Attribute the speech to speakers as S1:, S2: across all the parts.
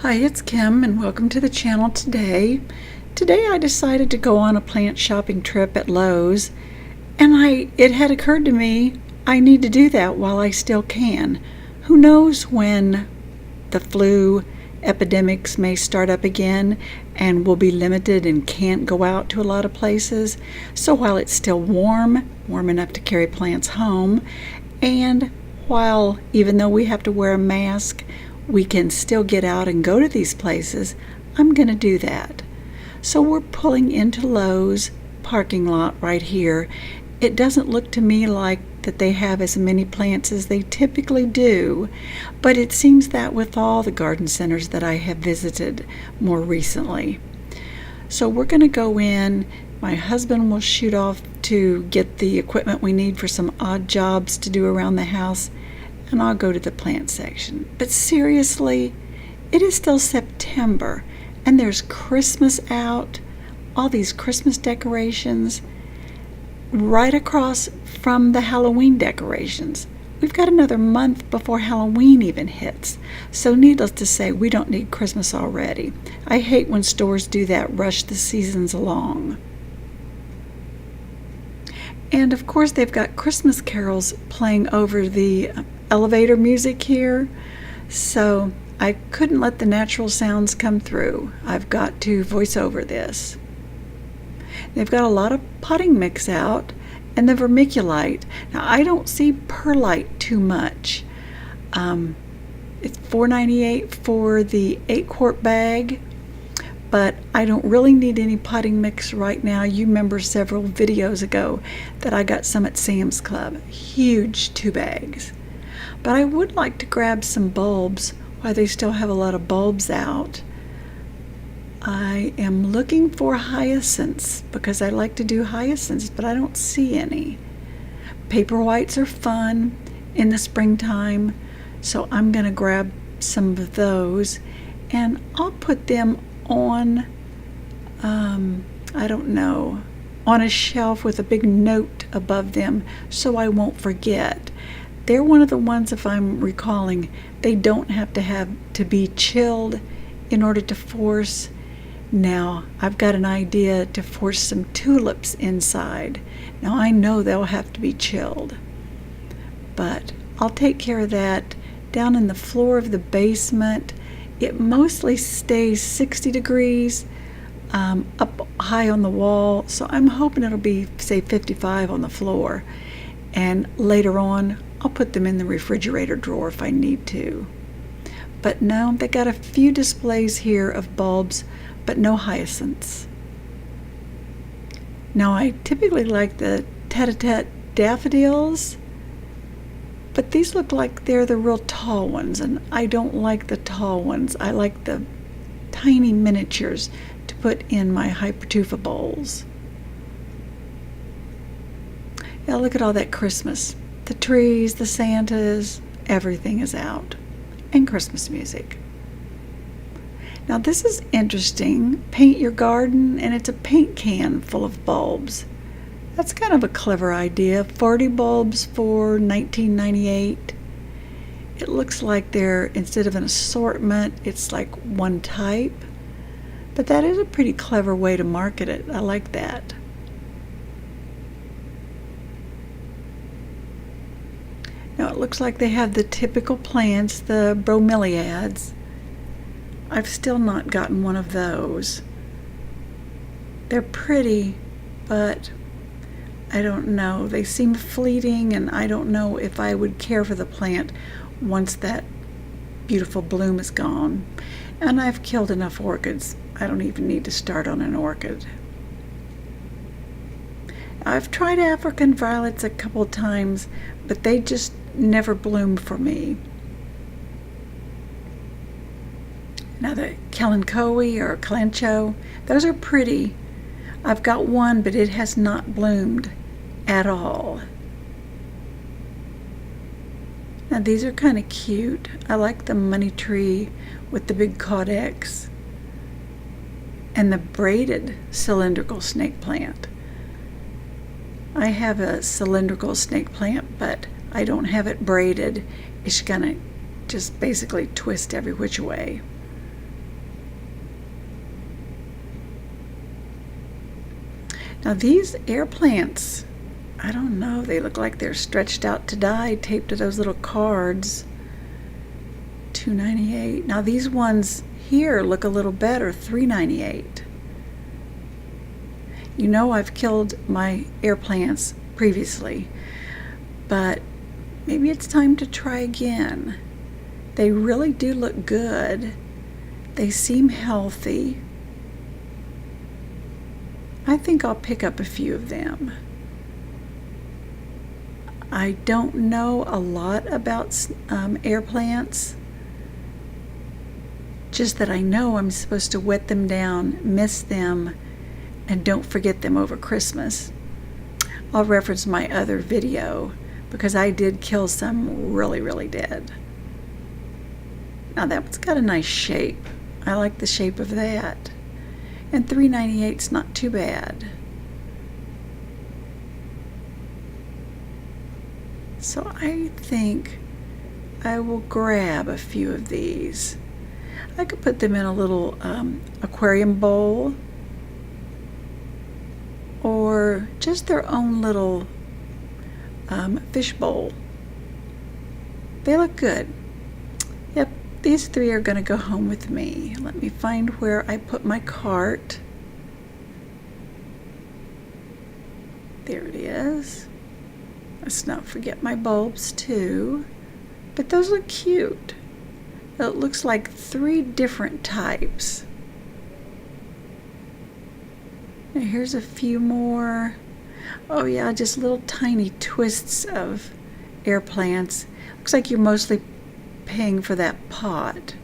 S1: Hi, it's Kim and welcome to the channel today. Today I decided to go on a plant shopping trip at Lowe's, and it had occurred to me I need to do that while I still can. Who knows when the flu epidemics may start up again and we'll be limited and can't go out to a lot of places. So while it's still warm enough to carry plants home, and while even though we have to wear a mask, we can still get out and go to these places, I'm going to do that. So we're pulling into Lowe's parking lot right here. It doesn't look to me like that they have as many plants as they typically do, but it seems that with all the garden centers that I have visited more recently. So we're going to go in. My husband will shoot off to get the equipment we need for some odd jobs to do around the house, and I'll go to the plant section. But seriously, it is still September, and there's Christmas out, all these Christmas decorations, right across from the Halloween decorations. We've got another month before Halloween even hits, so needless to say, we don't need Christmas already. I hate when stores do that, rush the seasons along. And of course, they've got Christmas carols playing over the elevator music here, so I couldn't let the natural sounds come through. I've got to voice over this. They've got a lot of potting mix out and the vermiculite. Now I don't see perlite too much. It's $4.98 for the 8-quart bag, but I don't really need any potting mix right now. You remember several videos ago that I got some at Sam's Club, huge 2 bags. But I would like to grab some bulbs while they still have a lot of bulbs out. I am looking for hyacinths because I like to do hyacinths, but I don't see any. Paper whites are fun in the springtime, so I'm going to grab some of those, and I'll put them on, I don't know, on a shelf with a big note above them so I won't forget. They're one of the ones, if I'm recalling, they don't have to be chilled in order to force. Now, I've got an idea to force some tulips inside. Now, I know they'll have to be chilled, but I'll take care of that. Down in the floor of the basement, it mostly stays 60 degrees up high on the wall, so I'm hoping it'll be, say, 55 on the floor. And later on, I'll put them in the refrigerator drawer if I need to. But no, they got a few displays here of bulbs, but no hyacinths. Now, I typically like the tete-a-tete daffodils, but these look like they're the real tall ones, and I don't like the tall ones. I like the tiny miniatures to put in my Hypertufa bowls. Now look at all that Christmas. The trees, the Santas, everything is out. And Christmas music. Now this is interesting. Paint your garden, and it's a paint can full of bulbs. That's kind of a clever idea. 40 bulbs for $19.98. It looks like they're, instead of an assortment, it's like one type. But that is a pretty clever way to market it. I like that. Now it looks like they have the typical plants, the Bromeliads. I've still not gotten one of those. They're pretty, but I don't know. They seem fleeting, and I don't know if I would care for the plant once that beautiful bloom is gone. And I've killed enough orchids. I don't even need to start on an orchid. I've tried African violets a couple times, but they just never bloom for me. Now the Kalanchoe or Calancho, those are pretty. I've got one, but it has not bloomed at all. Now these are kind of cute. I like the money tree with the big caudex and the braided cylindrical snake plant. I have a cylindrical snake plant, but I don't have it braided. It's gonna just basically twist every which way. Now these air plants, I don't know, they look like they're stretched out to die, taped to those little cards. $2.98. Now these ones here look a little better, $3.98. You know I've killed my air plants previously, but maybe it's time to try again. They really do look good. They seem healthy. I think I'll pick up a few of them. I don't know a lot about air plants, just that I know I'm supposed to wet them down, mist them, and don't forget them over Christmas. I'll reference my other video because I did kill some really dead. Now that's got a nice shape. I like the shape of that. And $3.98 is not too bad. So I think I will grab a few of these. I could put them in a little aquarium bowl, or just their own little fish bowl. They look good. Yep, these three are going to go home with me. Let me find where I put my cart. There it is. Let's not forget my bulbs too. But those look cute. It looks like 3 different types. Now here's a few more. Oh yeah, just little tiny twists of air plants. Looks like you're mostly paying for that pot.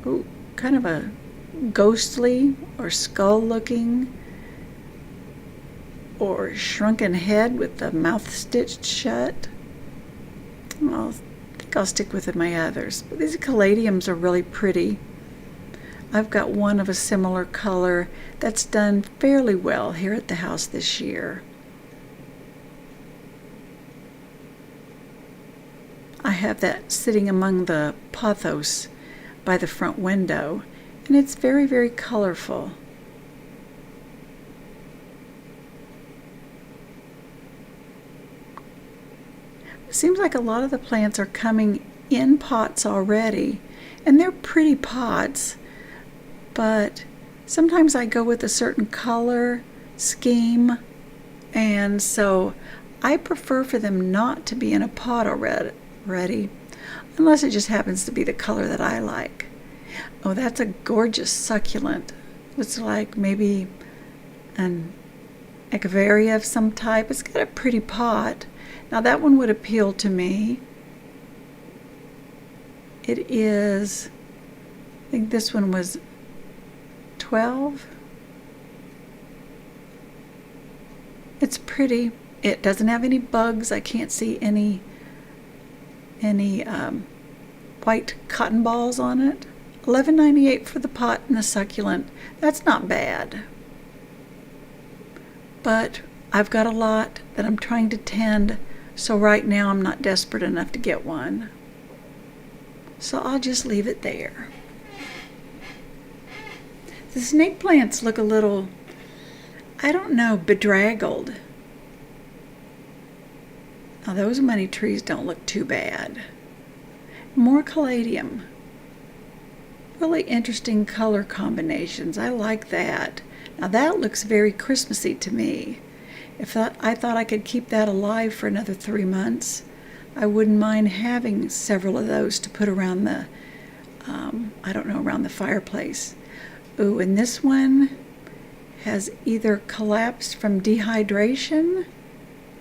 S1: Ooh, kind of a ghostly or skull looking, or shrunken head with the mouth stitched shut. I think I'll stick with my others. But these caladiums are really pretty. I've got one of a similar color that's done fairly well here at the house this year. I have that sitting among the pothos by the front window, and it's very colorful. It seems like a lot of the plants are coming in pots already, and they're pretty pots, but sometimes I go with a certain color scheme, and so I prefer for them not to be in a pot already, unless it just happens to be the color that I like. Oh, that's a gorgeous succulent. Looks like maybe an echeveria of some type. It's got a pretty pot. Now that one would appeal to me. It is, I think this one was 12. It's pretty. It doesn't have any bugs. I can't see any white cotton balls on it. $11.98 for the pot and the succulent. That's not bad. But I've got a lot that I'm trying to tend, so right now I'm not desperate enough to get one. So I'll just leave it there. The snake plants look a little, I don't know, bedraggled. Now those money trees don't look too bad. More caladium. Really interesting color combinations. I like that. Now that looks very Christmassy to me. If I thought I could keep that alive for another 3 months, I wouldn't mind having several of those to put around the, around the fireplace. Ooh, and this one has either collapsed from dehydration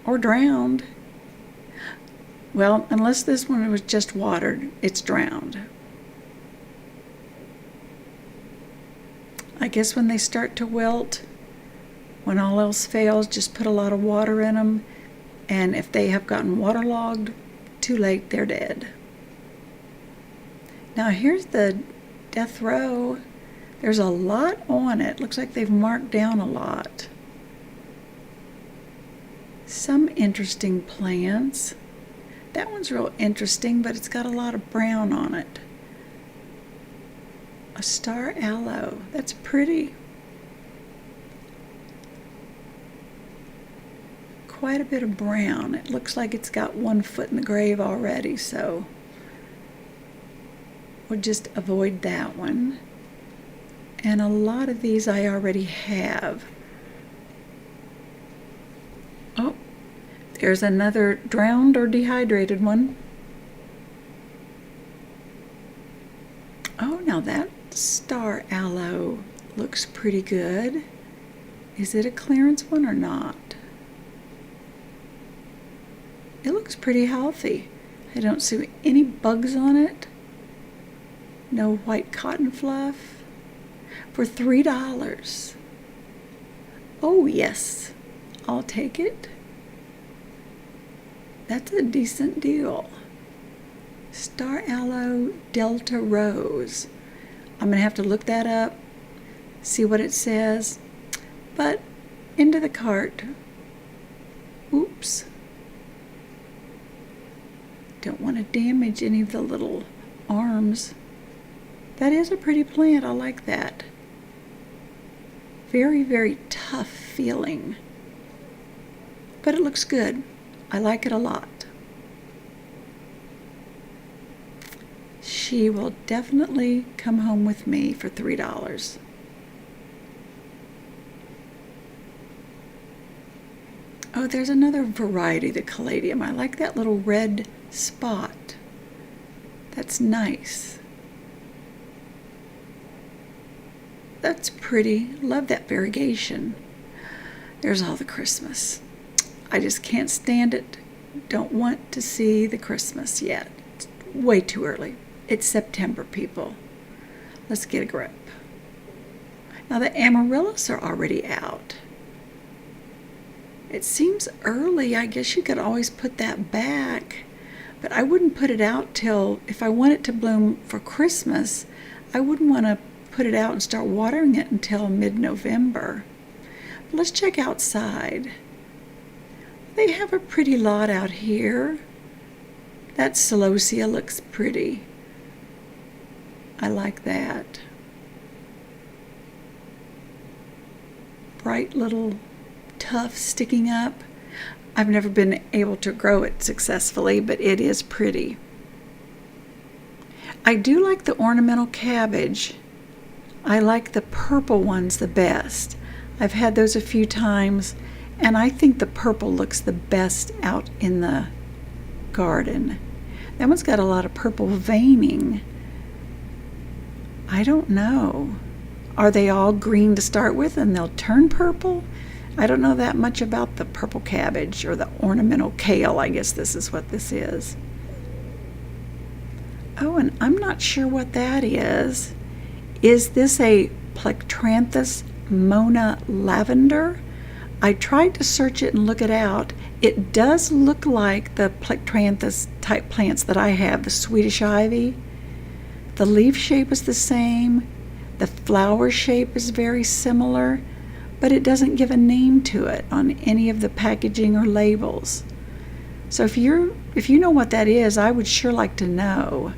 S1: or drowned. Well, unless this one was just watered, it's drowned. I guess when they start to wilt, when all else fails, just put a lot of water in them, and if they have gotten waterlogged, too late, they're dead. Now here's the death row. There's a lot on it. Looks like they've marked down a lot. Some interesting plants. That one's real interesting, but it's got a lot of brown on it. A star aloe. That's pretty. quite a bit of brown. It looks like it's got 1 foot in the grave already, so we'll just avoid that one. And a lot of these I already have. Oh, there's another drowned or dehydrated one. Oh, now that star aloe looks pretty good. Is it a clearance one or not? It looks pretty healthy. I don't see any bugs on it. No white cotton fluff. For $3. Oh yes, I'll take it. That's a decent deal. Star Aloe Delta Rose. I'm gonna have to look that up, see what it says, but into the cart. Oops. Don't want to damage any of the little arms. That is a pretty plant, I like that. Very, very tough feeling, but it looks good. I like it a lot. She will definitely come home with me for $3. Oh, there's another variety, the Caladium. I like that little red spot. That's nice. That's pretty. Love that variegation. There's all the Christmas. I just can't stand it. Don't want to see the Christmas yet. It's way too early. It's September, people. Let's get a grip. Now the Amaryllis are already out. It seems early. I guess you could always put that back, but I wouldn't put it out till, if I want it to bloom for Christmas, I wouldn't want to put it out and start watering it until mid-November. Let's check outside. They have a pretty lot out here. That Celosia looks pretty. I like that. Bright little tufts sticking up. I've never been able to grow it successfully, but it is pretty. I do like the ornamental cabbage. I like the purple ones the best. I've had those a few times, and I think the purple looks the best out in the garden. That one's got a lot of purple veining. I don't know. Are they all green to start with and they'll turn purple? I don't know that much about the purple cabbage or the ornamental kale. I guess this is what this is. Oh, and I'm not sure what that is. Is this a Plectranthus Mona Lavender? I tried to search it and look it out. It does look like the Plectranthus type plants that I have, the Swedish ivy. The leaf shape is the same. The flower shape is very similar, but it doesn't give a name to it on any of the packaging or labels. So if you know what that is, I would sure like to know.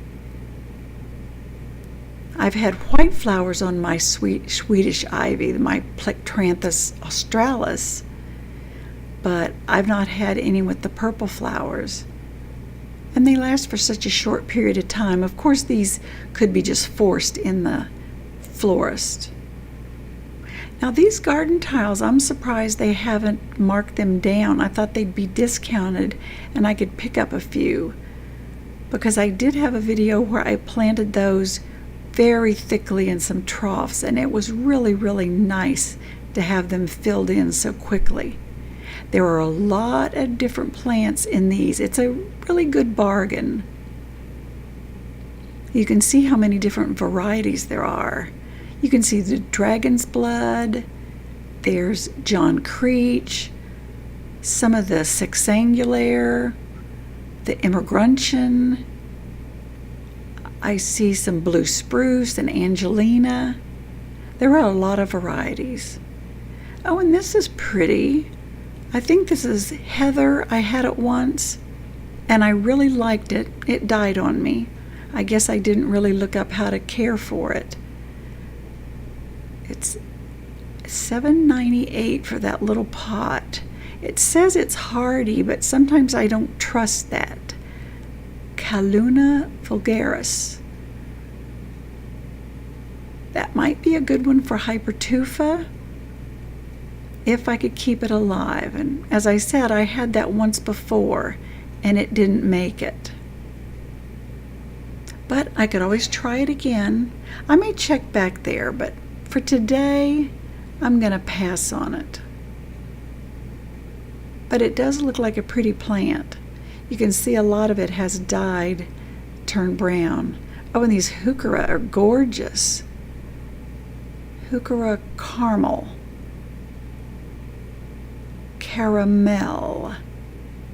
S1: I've had white flowers on my Swedish ivy, my Plectranthus australis, but I've not had any with the purple flowers. And they last for such a short period of time. Of course, these could be just forced in the florist. Now these garden tiles, I'm surprised they haven't marked them down. I thought they'd be discounted and I could pick up a few, because I did have a video where I planted those very thickly in some troughs, and it was really, really nice to have them filled in so quickly. There are a lot of different plants in these. It's a really good bargain. You can see how many different varieties there are. You can see the dragon's blood, there's John Creech, some of the sexangulaire, the emigrantian. I see some blue spruce and Angelina. There are a lot of varieties. Oh, and this is pretty. I think this is heather. I had it once, and I really liked it. It died on me. I guess I didn't really look up how to care for it. It's $7.98 for that little pot. It says it's hardy, but sometimes I don't trust that. Caluna vulgaris. That might be a good one for Hypertufa, if I could keep it alive. And as I said, I had that once before, and it didn't make it. But I could always try it again. I may check back there, but for today, I'm going to pass on it. But it does look like a pretty plant. You can see a lot of it has died, turned brown. Oh, and these Heuchera are gorgeous. Heuchera caramel. Caramel.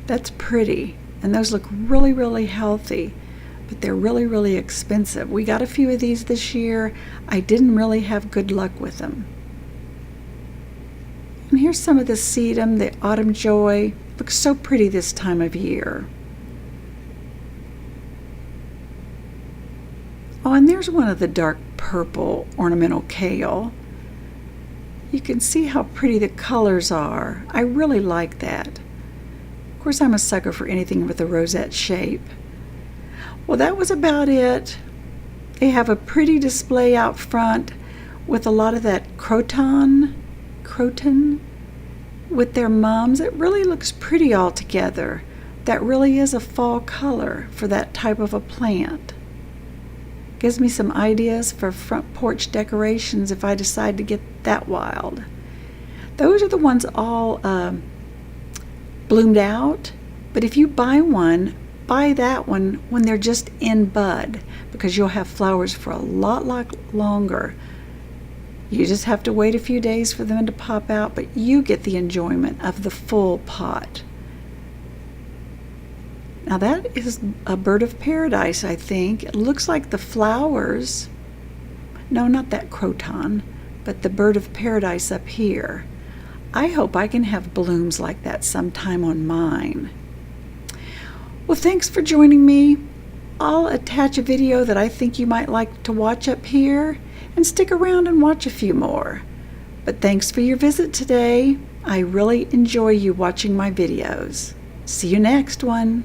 S1: That's pretty. And those look really, really healthy. But they're really, really expensive. We got a few of these this year. I didn't really have good luck with them. And here's some of the sedum, the autumn joy. Looks so pretty this time of year. Oh, and there's one of the dark purple ornamental kale. You can see how pretty the colors are. I really like that. Of course, I'm a sucker for anything with a rosette shape. Well, that was about it. They have a pretty display out front with a lot of that croton with their mums. It really looks pretty all together. That really is a fall color for that type of a plant. Gives me some ideas for front porch decorations if I decide to get that wild. Those are the ones all bloomed out, but if you buy one, buy that one when they're just in bud, because you'll have flowers for a lot longer. You just have to wait a few days for them to pop out, but you get the enjoyment of the full pot. Now that is a bird of paradise, I think. It looks like the flowers, no, not that croton, but the bird of paradise up here. I hope I can have blooms like that sometime on mine. Well, thanks for joining me. I'll attach a video that I think you might like to watch up here, and stick around and watch a few more. But thanks for your visit today. I really enjoy you watching my videos. See you next one.